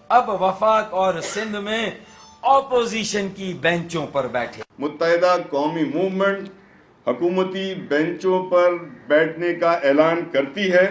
अब वफाक और सिंध में ऑपोजिशन की बेंचों पर बैठे। मुत्तहिदा कौमी मूवमेंट हुकूमती बेंचों पर बैठने का ऐलान करती है।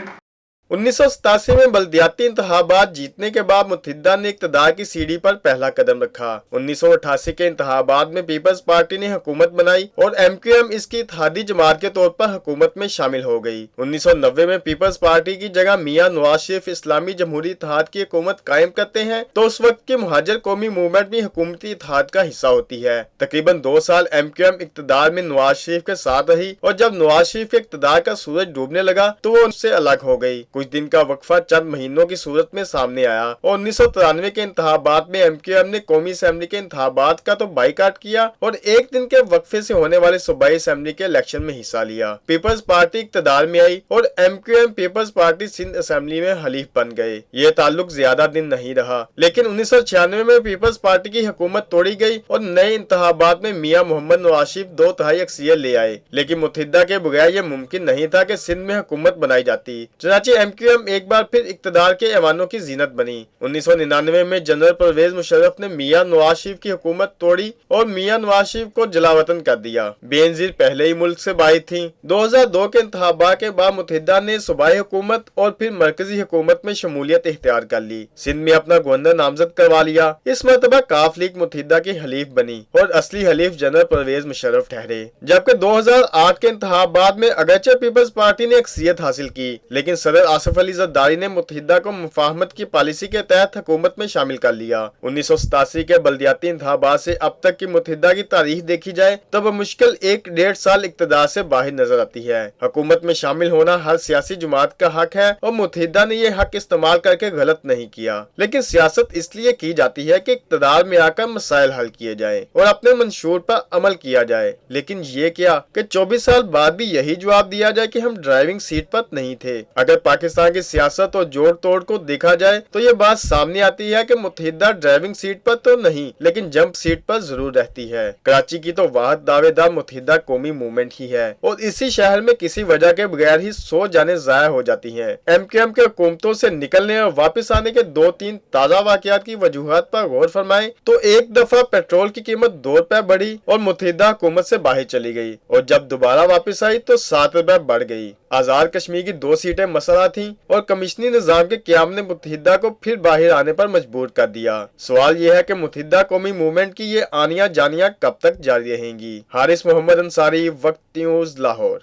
1987 में बल्दियाती इंतखाबात जीतने के बाद मुत्तहिदा ने इक़्तिदार की सीढ़ी पर पहला कदम रखा। 1988 के इंतखाबात में पीपल्स पार्टी ने हुकूमत बनाई और MQM इसकी इत्तेहादी जमात के तौर पर हुकूमत में शामिल हो गई। 1990 में पीपल्स पार्टी की जगह मियां नवाज शरीफ इस्लामी जमहूरी इत्तेहाद की हुकूमत कायम करते हैं तो उस वक्त की मुहाजिर कौमी मूवमेंट भी हुकूमती इत्तेहाद का हिस्सा होती है। तकरीबन 2 साल MQM इक़्तिदार में नवाज शरीफ के साथ रही और जब नवाज शरीफ के इक़्तिदार का सूरज डूबने लगा तो वो उनसे अलग हो गई। कुछ दिन का वक्फा चंद महीनों की सूरत में सामने आया और 1993 के इंतखाबात में MQM ने कौमी असेंबली के इंतखाबात का तो बाइकाट किया और एक दिन के वक्फे से होने वाले सूबाई असेंबली के इलेक्शन में हिस्सा लिया। पीपल्स पार्टी इक़्तिदार में आई और MQM peoples party Sindh assembly में हलीफ बन गए। ये ताल्लुक ज्यादा दिन नहीं रहा, लेकिन 1996 में पीपल्स पार्टी की हुकूमत तोड़ी गई और नए इंतखाबात में मियां मोहम्मद नवाज शरीफ 2/3 अक्सरियत ले आए। लेकिन मुत्तहिदा के बगैर यह मुमकिन नहीं था कि सिंध में हुकूमत बनाई जाती। चुनांचे MQM एक बार फिर इक़्तिदार के ऐवानों की जीनत बनी। 1999 में जनरल परवेज मुशर्रफ ने मियां नवाज शरीफ की हुकूमत तोड़ी और मियां नवाज शरीफ को जलावतन कर दिया। बेनजीर पहले ही मुल्क से बाहर थी। 2002 के इंतखाबात के बाद मुत्तहिदा ने सूबाई हुकूमत और फिर मरकजी हुकूमत में शमूलियत इख्तियार कर ली। सिंध में अपना गवर्नर नामजद करवा लिया। इस मरतबा काफ लीग मुत्तहिदा की हलीफ बनी और असली हलीफ जनरल परवेज मुशर्रफ ठहरे। जबकि 2008 के इंतखाबात में अगरचे पीपल्स पार्टी ने अक्सरियत हासिल की, लेकिन सदर आसिफ अली ज़रदारी ने मुत्तहिदा को मुफाहमत की पॉलिसी के तहत हुकूमत में शामिल कर लिया। 1987 के बल्दियाती इंतखाबात से अब तक की मुत्तहिदा की तारीख देखी जाए तो बमुश्किल 1-1.5 साल इक़्तिदार से बाहर नजर आती है। हुकूमत में शामिल होना हर सियासी जमात का हक है और मुत्तहिदा ने यह हक इस्तेमाल करके गलत नहीं किया, लेकिन सियासत इसलिए की जाती है कि इक़्तिदार में आकर मसाइल हल किए जाए और अपने मंशूर पर अमल किया जाए। लेकिन ये क्या कि 24 साल बाद भी यही जवाब दिया जाए कि हम ड्राइविंग सीट पर नहीं थे। अगर पाकिस्तान की सियासत और जोड़ तोड़ को देखा जाए तो ये बात सामने आती है कि मुत्तहिदा ड्राइविंग सीट पर तो नहीं लेकिन जंप सीट पर जरूर रहती है। कराची की तो वाहिद दावेदार मुत्तहिदा कौमी मूवमेंट ही है और इसी शहर में किसी वजह के बगैर ही 100 जाने जाया हो जाती हैं। MQM के हुकूमतों से निकलने और वापस आने के 2-3 ताज़ा वाक़यात की वजूहात पर गौर फरमाएं तो एक दफा पेट्रोल की कीमत 2 रुपए बढ़ी और मुत्तहिदा हुकूमत से बाहर चली गई और जब दोबारा वापस आई तो 7 रुपए बढ़ गई। आजाद कश्मीर की 2 सीटें मसला थी और कमीशनी निजाम के क़याम ने मुत्तहिदा को फिर बाहर आने पर मजबूर कर दिया। सवाल यह है कि मुत्तहिदा कौमी मूवमेंट की ये आनियां जानियां कब तक जारी रहेंगी। हारिस मोहम्मद अंसारी, वक्त न्यूज़, लाहौर।